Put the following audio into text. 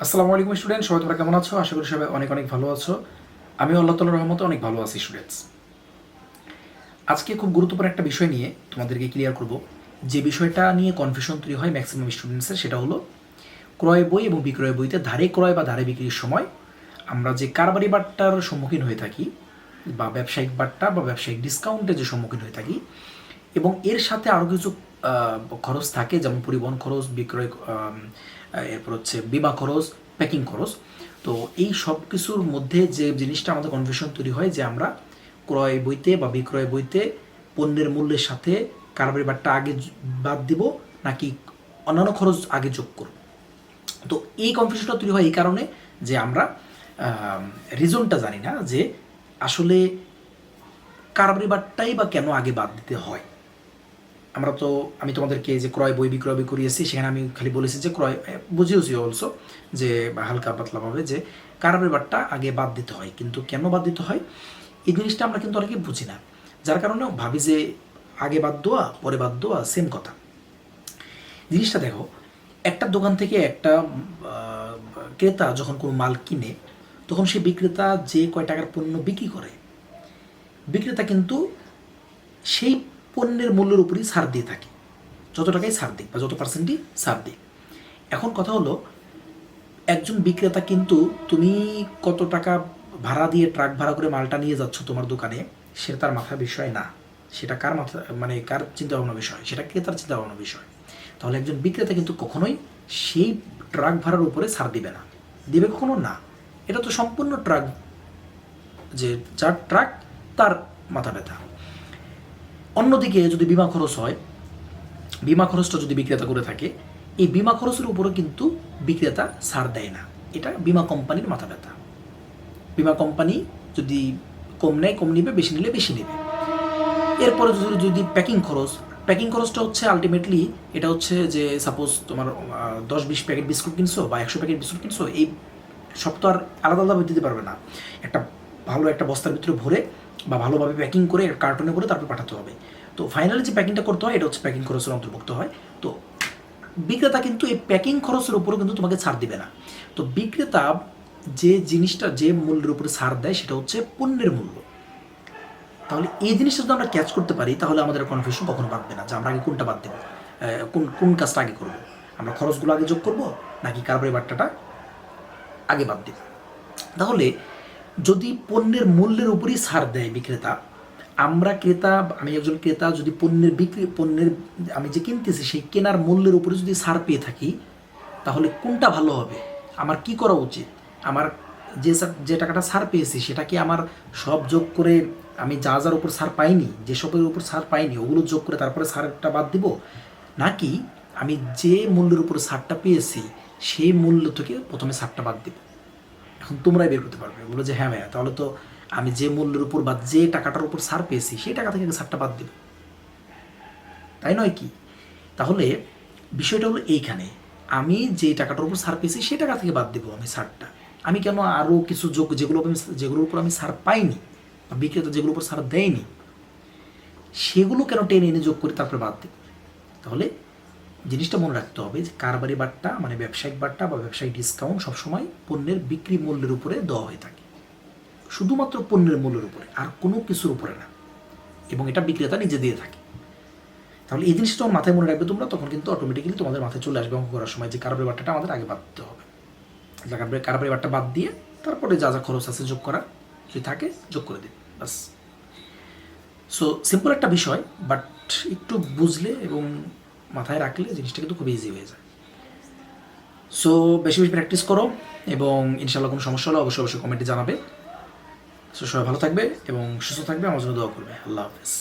আসসালামু আলাইকুম স্টুডেন্ট, সবাই তোমরা কেমন আছো? আশা করি সবাই অনেক অনেক ভালো আছো। আমি আল্লাহ তাআলার রহমতে অনেক ভালো আছি স্টুডেন্টস। আজকে খুব গুরুত্বপূর্ণ একটা বিষয় নিয়ে তোমাদেরকে ক্লিয়ার করব। যে বিষয়টা নিয়ে কনফিউশন তৈরি হয় ম্যাক্সিমাম স্টুডেন্টসের, সেটা হলো ক্রয় বই এবং বিক্রয় বইতে ধারে ক্রয় বা ধারে বিক্রির সময় আমরা যে কারবারি বাট্টার সম্মুখীন হয়ে থাকি বা ব্যবসায়িক বাট্টা বা ব্যবসায়িক ডিসকাউন্টে যে সম্মুখীন হয়ে থাকি, এবং এর সাথে আরও কিছু খরচ থাকে, যেমন পরিবহন খরচ, বিক্রয়, এরপর হচ্ছে বিমা খরচ, প্যাকিং খরচ। তো এই সব কিছুর মধ্যে যে জিনিসটা আমাদের কনফিউশন তৈরি হয় যে আমরা ক্রয় বইতে বা বিক্রয় বইতে পণ্যের মূল্যের সাথে কারবারি বাট্টা আগে বাদ দিব নাকি অন্যান্য খরচ আগে যোগ করব। তো এই কনফিউশনটা তৈরি হয় এই কারণে যে আমরা রিজনটা জানি না যে আসলে কারবারি বাট্টাই বা কেন আগে বাদ দিতে হয়। আমি তোমাদেরকে যে ক্রয় বই বিক্রয় বই করিয়েছি, সেখানে আমি খালি বলেছি যে ক্রয় বুঝিয়েছি অলসো যে হালকা পাতলাভাবে যে কারবারি বাট্টা আগে বাদ দিতে হয়, কিন্তু কেন বাদ দিতে হয় এই জিনিসটা আমরা কিন্তু অনেকে বুঝি না, যার কারণে ভাবি যে আগে বাদ দেওয়া পরে বাদ দেওয়া সেম কথা। জিনিসটা দেখো, একটা দোকান থেকে একটা ক্রেতা যখন কোনো মাল কিনে, তখন সেই বিক্রেতা যে কয় টাকার পণ্য বিক্রি করে, বিক্রেতা কিন্তু সেই পণ্যের মূল্যের উপরই ছাড় দিয়ে থাকে, যত টাকাই ছাড় দিক বা যত পার্সেন্টই ছাড় দিক। এখন কথা হলো, একজন বিক্রেতা কিন্তু তুমি কত টাকা ভাড়া দিয়ে ট্রাক ভাড়া করে মালটা নিয়ে যাচ্ছ তোমার দোকানে, সেটা তার মাথার বিষয় না, সেটা কার মাথা মানে কার চিন্তা ভাবনা বিষয়, সেটা ক্রেতার চিন্তা ভাবনা বিষয়। তাহলে একজন বিক্রেতা কিন্তু কখনোই সেই ট্রাক ভাড়ার উপরে ছাড় দিবে না, দিবে কখনো না। এটা তো সম্পূর্ণ ট্রাক, যে যার ট্রাক তার মাথা ব্যথা। অন্যদিকে যদি বিমা খরচ হয়, বিমা খরচটা যদি বিক্রেতা করে থাকে, এই বিমা খরচের উপরে কিন্তু বিক্রেতা ছাড় দেয় না, এটা বিমা কোম্পানির মাথা ব্যথা। বিমা কোম্পানি যদি কম নেয় কম নিবে, বেশি নিলে বেশি নেবে। এরপরে যদি প্যাকিং খরচটা হচ্ছে আলটিমেটলি, এটা হচ্ছে যে সাপোজ তোমার 10-20 প্যাকেট বিস্কুট কিনছো বা 100 প্যাকেট বিস্কুট কিনছো, এই সব তো আর আলাদা আলাদা দিতে পারবে না। একটা ভালো একটা বস্তার ভিতরে ভরে বা ভালোভাবে প্যাকিং করে কার্টুনে ভরে তারপর পাঠাতে হবে। তো ফাইনালি যে প্যাকিংটা করতে হয়, এটা হচ্ছে প্যাকিং খরচের অন্তর্ভুক্ত হয়। তো বিক্রেতা কিন্তু এই প্যাকিং খরচের উপরও কিন্তু তোমাকে ছাড় দিবে না। তো বিক্রেতা যে জিনিসটা যে মূল্যের উপরে ছাড় দেয়, সেটা হচ্ছে পণ্যের মূল্য। তাহলে এই জিনিসটা যদি আমরা ক্যাচ করতে পারি, তাহলে আমাদের কনফিউশন কখনো বাঁধবে না যে আমরা আগে কোনটা বাদ দেবো, কোন কোন কাজটা আগে করবো, আমরা খরচগুলো আগে যোগ করবো নাকি কারবারি বাট্টাটা আগে বাদ দেব। তাহলে যদি পণ্যের মূল্যের উপরই ছাড় দেয় বিক্রেতা, আমি একজন ক্রেতা যদি পণ্যের আমি যে কিনতেছি সেই কেনার মূল্যের উপরে যদি ছাড় পেয়ে থাকি, তাহলে কোনটা ভালো হবে, আমার কি করা উচিত? আমার যে টাকাটা ছাড় পেয়েছি, সেটা কি আমার সব যোগ করে আমি যার উপর ছাড় পাইনি, যেসবের উপর ছাড় পাইনি ওগুলো যোগ করে তারপরে ছাড়টা বাদ দিব, নাকি আমি যে মূল্যের উপর ছাড়টা পেয়েছি সেই মূল্য থেকে প্রথমে ছাড়টা বাদ দিব? এখন তোমরাই বের করতে পারবে, বলো যে হ্যাঁ ভাইয়া, তাহলে তো আমি যে মূল্যের উপর বা যে টাকাটার উপর ছাড় পেয়েছি সেই টাকা থেকে ছাড়টা বাদ দেব, তাই নয় কি? তাহলে বিষয়টা হলো এইখানে, আমি যে টাকাটার উপর ছাড় পেয়েছি সেই টাকা থেকে বাদ দেবো আমি ছাড়টা। আমি কেন আরও কিছু যোগ, যেগুলোর উপর আমি ছাড় পাইনি বা বিক্রেতা যেগুলোর উপর ছাড় দেয়নি, সেগুলো কেন টেনে এনে যোগ করে তারপরে বাদ দেব? তাহলে জিনিসটা মনে রাখতে হবে যে কারবারি বাট্টা মানে ব্যবসায়িক বাট্টা বা ব্যবসায়িক ডিসকাউন্ট সবসময় পণ্যের বিক্রি মূল্যের উপরে দেওয়া হয়ে থাকে, শুধুমাত্র পণ্যের মূল্যের উপরে, আর কোনো কিছুর উপরে না, এবং এটা বিক্রেতা নিজে দিয়ে থাকে। তাহলে এই জিনিসটা যখন মাথায় মনে রাখবে তোমরা, তখন কিন্তু অটোমেটিক্যালি তোমাদের মাথায় চলে আসবে অঙ্ক করার সময় যে কারবারি বাট্টাটা আমাদের আগে বাদ দিতে হবে। কারবারি বাট্টা বাদ দিয়ে তারপরে যা যা খরচ আছে যোগ করা যদি থাকে যোগ করে দিন, বাস। সো সিম্পল একটা বিষয়, বাট একটু বুঝলে এবং মাথায় রাখলে জিনিসটা কিন্তু খুব ইজি হয়ে যায়। সো বেশি বেশি প্র্যাকটিস করো, এবং ইনশাল্লাহ কোনো সমস্যা হলে অবশ্যই অবশ্যই কমেন্টে জানাবে। সো সবাই ভালো থাকবে এবং সুস্থ থাকবে, আমার জন্য দোয়া করবে। আল্লাহ হাফেজ।